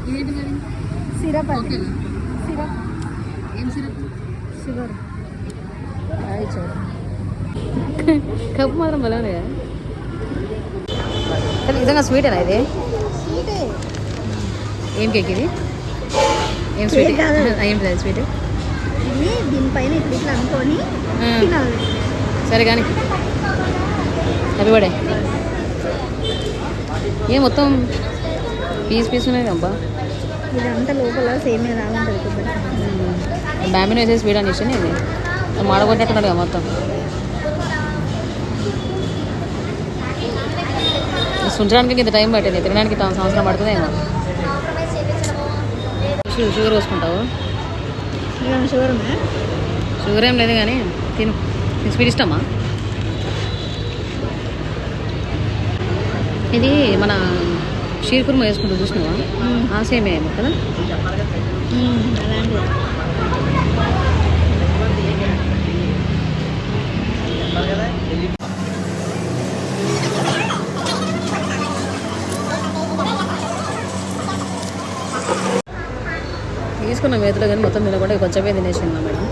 ఇదేంటి మరి? సిరప్ అది. ఓకేనా? సిరప్ ఏం సిరప్? షుగర్. కప్పు మాత్రం భలే ఉంది కదా. నిజంగా స్వీటేనా ఇది? స్వీటే. ఏం కేక్ ఇది? ఏం స్వీట్? కేక్ కాదు. ఏం లేదు స్వీట్. ఇది దీనిపైన ఇట్లా అనుకొని తినాలి. సరే కానీ హ్యాపీ బర్త్డే. ఏం మొత్తం పీస్ ఉన్నాయి అబ్బా. ఇది అంతా లోపల సేమియా లాగా ఉంటుంది. బ్యాంబిన్ వేసేసి స్వీట్ అని ఇష్టం ఇది మాడగొట్టేట్టున్నాడు కదా మొత్తం. ఉంచడానికి ఇంత టైం పట్టింది, తినడానికి సంవత్సరం పడుతుందేమో. షుగర్ పోసుకుంటావు? షుగర్ ఉందా? షుగర్ ఏం లేదు కానీ తిను. స్వీట్ ఇష్టమా? ఇది మన షీర్ కుర్మా వేసుకుంటూ చూసినావా? ఆ సేమే ఏమో కదా. అలాంటిది. తీసుకున్న మేతలో కానీ మొత్తం తినకుండా కొంచెమే తినేసిందా మేడం.